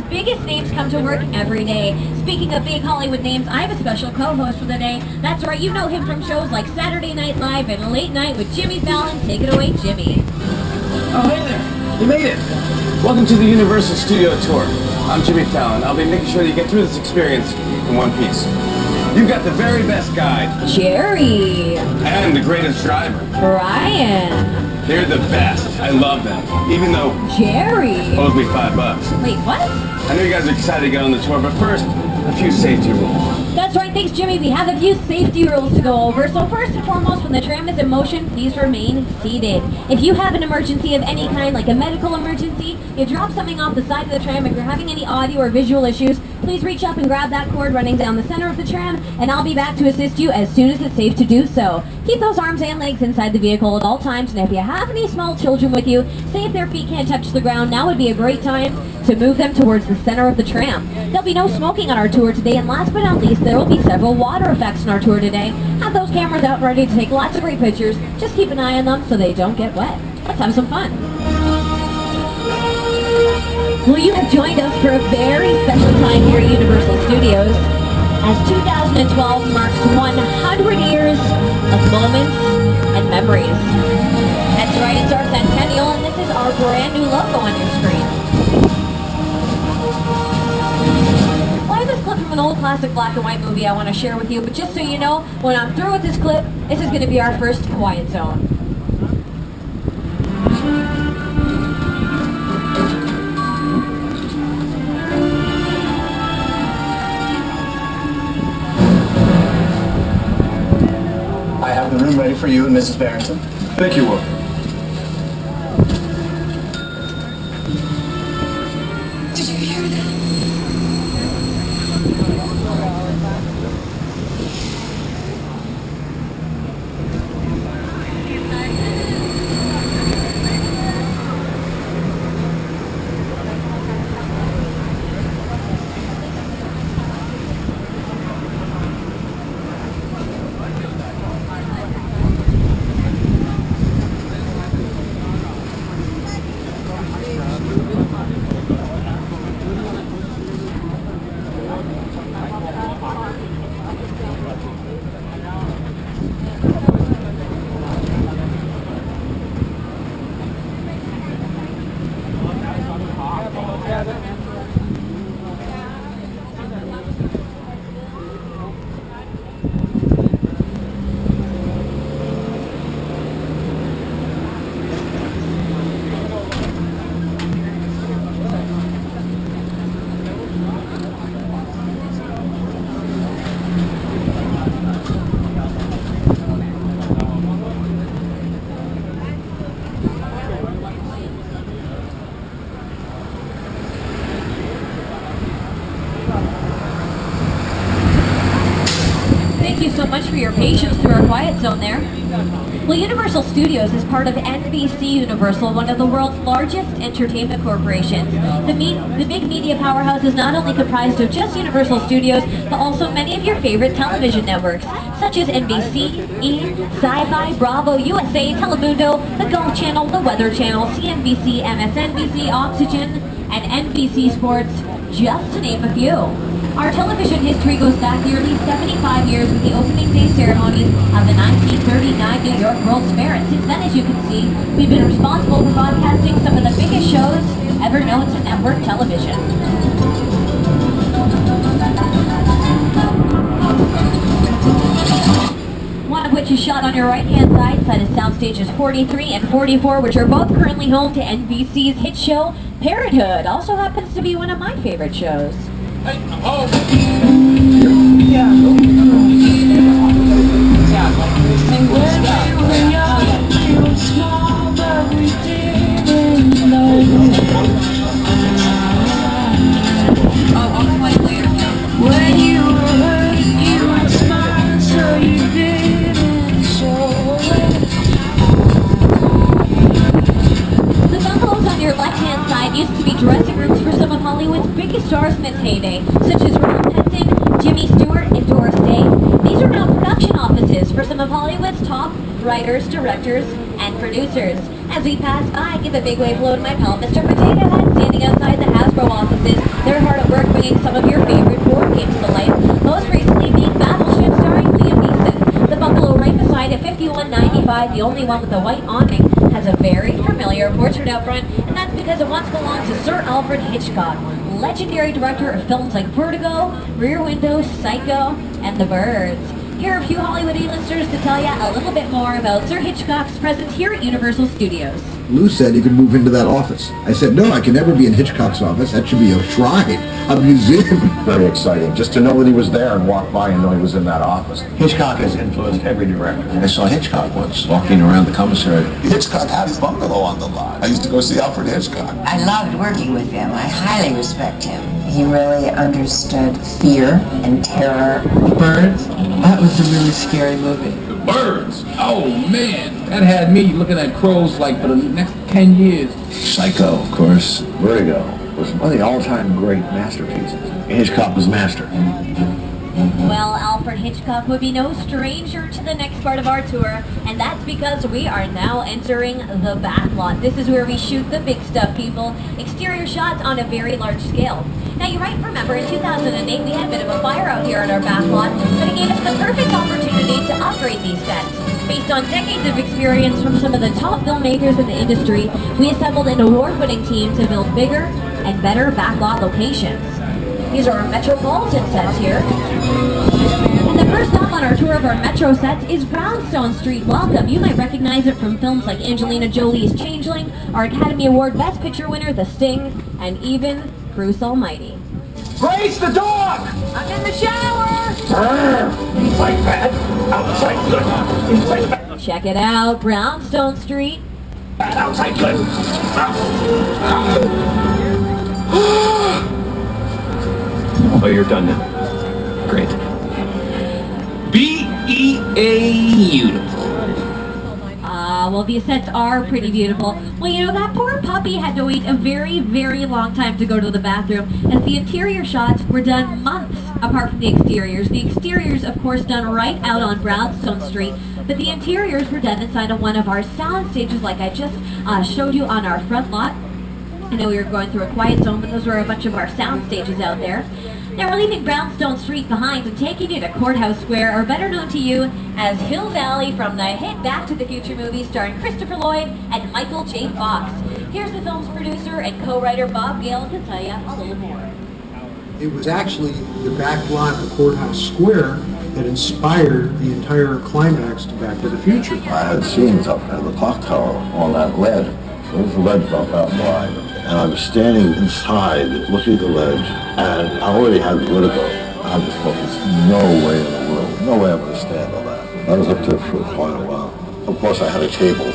biggest names come to work every day. Speaking of big Hollywood names, I have a special co-host for the day. That's right, you know him from shows like Saturday Night Live and Late Night with Jimmy Fallon. Take it away, Jimmy. Oh, hey there. You made it. Welcome to the Universal Studio Tour. I'm Jimmy Fallon. I'll be making sure that you get through this experience in one piece. You've got the very best guide. Jerry. And the greatest driver. Brian. They're the best. I love them. Even though Jerry owes me $5. Wait, what? I know you guys are excited to get on the tour, but first, a few safety rules. That's right, thanks Jimmy. We have a few safety rules to go over. So first and foremost, when the tram is in motion, please remain seated. If you have an emergency of any kind, like a medical emergency, you drop something off the side of the tram, if you're having any audio or visual issues, please reach up and grab that cord running down the center of the tram, and I'll be back to assist you as soon as it's safe to do so. Keep those arms and legs inside the vehicle at all times, and if you have any small children with you, say if their feet can't touch the ground, now would be a great time to move them towards the center of the tram. There'll be no smoking on our tour today, and last but not least, there will be several water effects on our tour today. Have those cameras out ready to take lots of great pictures. Just keep an eye on them so they don't get wet. Let's have some fun. Well, you have joined us for a very special time here at Universal Studios, as 2012 marks 100 years of moments and memories. That's right, it's our centennial, and this is our brand new logo on your screen. Well, I have this clip from an old classic black and white movie I want to share with you, but just so you know, when I'm through with this clip, this is going to be our first quiet zone. I have the room ready for you and Mrs. Barrington. Thank you, Will. Did you hear that? Thank you so much for your patience through our quiet zone there. Well, Universal Studios is part of NBC Universal, one of the world's largest entertainment corporations. The big media powerhouse is not only comprised of just Universal Studios, but also many of your favorite television networks, such as NBC, E!, Sci-Fi, Bravo, USA, Telemundo, the Golf Channel, the Weather Channel, CNBC, MSNBC, Oxygen, and NBC Sports, just to name a few. Our television history goes back nearly 75 years with the opening day ceremony of the 1939 New York World's Fair. And since then, as you can see, we've been responsible for broadcasting some of the biggest shows ever known to network television. One of which is shot on your right-hand side of soundstages 43 and 44, which are both currently home to NBC's hit show, Parenthood. Also happens to be one of my favorite shows. The bungalows on your left-hand side used to be dressing rooms for some of Hollywood's biggest stars in its heyday, such as Ron Hudson, Jimmy Stewart, and Doris Day. These are now production offices for some of Hollywood's top writers, directors, and producers. As we pass by, give a big wave hello to my pal, Mr. Potato Head, standing outside the Hasbro offices. They're bringing some of your favorite board games to life, most recently being Battleship starring Liam Neeson. The bungalow right beside at 5195, the only one with the white awning, has a very familiar portrait out front, and that's because it once belonged to Sir Alfred Hitchcock, legendary director of films like Vertigo, Rear Window, Psycho, and The Birds. Here are a few Hollywood A-listers to tell you a little bit more about Sir Hitchcock's presence here at Universal Studios. Lou said he could move into that office. I said, no, I can never be in Hitchcock's office. That should be a shrine, a museum. Very exciting, just to know that he was there and walk by and know he was in that office. Hitchcock has influenced every director. I saw Hitchcock once walking around the commissary. Hitchcock had his bungalow on the lot. I used to go see Alfred Hitchcock. I loved working with him. I highly respect him. He really understood fear and terror. Birds? That was a really scary movie. The Birds? Oh man, that had me looking at crows like for the next 10 years. Psycho, of course. Vertigo was one of the all-time great masterpieces. Hitchcock was master. Well, Alfred Hitchcock would be no stranger to the next part of our tour, and that's because we are now entering the backlot. This is where we shoot the big stuff, people. Exterior shots on a very large scale. Now, you might remember in 2008 we had a bit of a fire out here at our backlot, but it gave us the perfect opportunity to upgrade these sets. Based on decades of experience from some of the top filmmakers in the industry, we assembled an award-winning team to build bigger and better backlot locations. These are our Metropolitan sets here. And the first stop on our tour of our Metro sets is Brownstone Street. Welcome. You might recognize it from films like Angelina Jolie's Changeling, our Academy Award Best Picture winner, The Sting, and even Bruce Almighty. Grace, the dog! I'm in the shower! Inside bad, outside good. Inside bad, Check it out, Brownstone Street. outside good. Oh, you're done now. Great. Beautiful. Well, these sets are pretty beautiful. Well, you know, that poor puppy had to wait a very, very long time to go to the bathroom, as the interior shots were done months apart from the exteriors. The exteriors, of course, done right out on Brownstone Street, but the interiors were done inside of one of our sound stages like I just showed you on our front lot. I know we were going through a quiet zone, but those were a bunch of our sound stages out there. Now we're leaving Brownstone Street behind and taking you to Courthouse Square, or better known to you as Hill Valley, from the hit Back to the Future movie starring Christopher Lloyd and Michael J. Fox. Here's the film's producer and co-writer Bob Gale to tell you a little more. It was actually the back lot of Courthouse Square that inspired the entire climax to Back to the Future. I had scenes up at the clock tower on that ledge. There was a ledge about that wide. And I was standing inside, looking at the ledge, and I already had vertigo. I just thought, there's no way in the world, no way I'm going to stand on that. I was up there for quite a while. Of course, I had a table.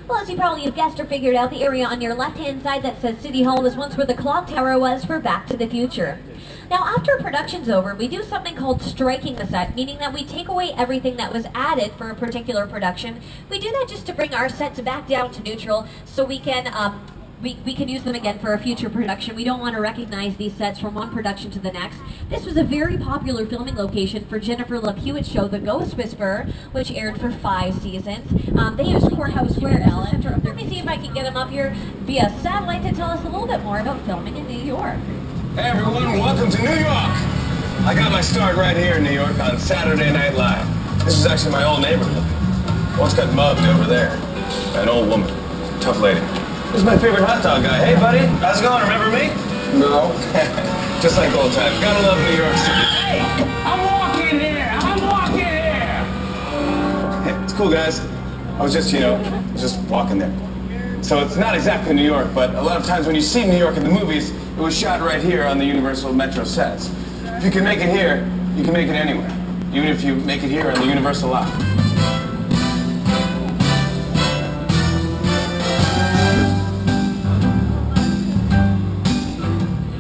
Well, as you probably have guessed or figured out, the area on your left-hand side that says City Hall was once where the clock tower was for Back to the Future. Now, after production's over, we do something called striking the set, meaning that we take away everything that was added for a particular production. We do that just to bring our sets back down to neutral, so we can use them again for a future production. We don't want to recognize these sets from one production to the next. This was a very popular filming location for Jennifer Love Hewitt's show, The Ghost Whisperer, which aired for 5 seasons. They used Courthouse Square, Ellen. Let me see if I can get them up here via satellite to tell us a little bit more about filming in New York. Hey everyone, welcome to New York! I got my start right here in New York on Saturday Night Live. This is actually my old neighborhood. Once got mugged over there by an old woman. Tough lady. This is my favorite hot dog guy. Hey buddy, how's it going? Remember me? No. Just like old times. Gotta love New York City. Hey, I'm walking here. Hey, it's cool guys. I was just, just walking there. So it's not exactly New York, but a lot of times when you see New York in the movies, it was shot right here on the Universal Metro sets. If you can make it here, you can make it anywhere. Even if you make it here on the Universal lot.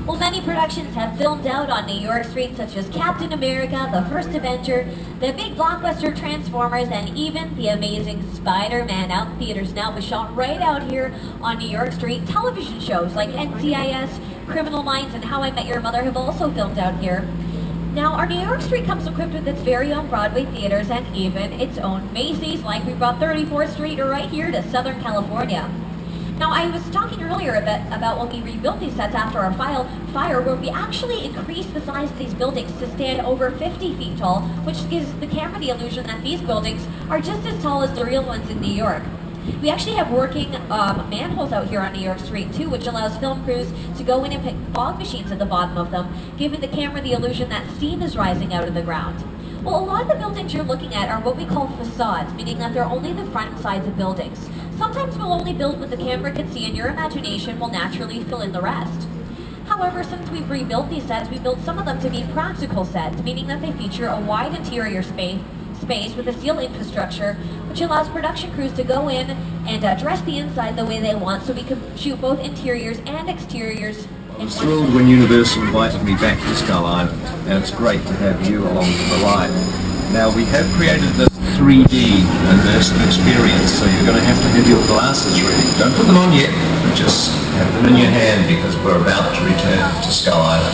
Well, many productions have filmed out on New York streets, such as Captain America, The First Avenger, the big blockbuster Transformers, and even the amazing Spider-Man out in theaters now. It was shot right out here on New York Street. Television shows like NCIS, Criminal Minds, and How I Met Your Mother have also filmed out here. Now, our New York Street comes equipped with its very own Broadway theaters and even its own Macy's, like we brought 34th Street right here to Southern California. Now, I was talking earlier about when we rebuilt these sets after our fire, where we actually increased the size of these buildings to stand over 50 feet tall, which gives the camera the illusion that these buildings are just as tall as the real ones in New York. We actually have working manholes out here on New York Street too, which allows film crews to go in and pick fog machines at the bottom of them, giving the camera the illusion that steam is rising out of the ground. Well, a lot of the buildings you're looking at are what we call facades, meaning that they're only the front and sides of buildings. Sometimes we'll only build what the camera can see and your imagination will naturally fill in the rest. However, since we've rebuilt these sets, we built some of them to be practical sets, meaning that they feature a wide interior space with a steel infrastructure, which allows production crews to go in and dress the inside the way they want, so we can shoot both interiors and exteriors. I was thrilled when Universal invited me back to Skull Island, and it's great to have you along for the ride. Now, we have created this 3D immersive experience, so you're going to have your glasses ready. Don't put them on yet, but just have them in your hand because we're about to return to Skull Island.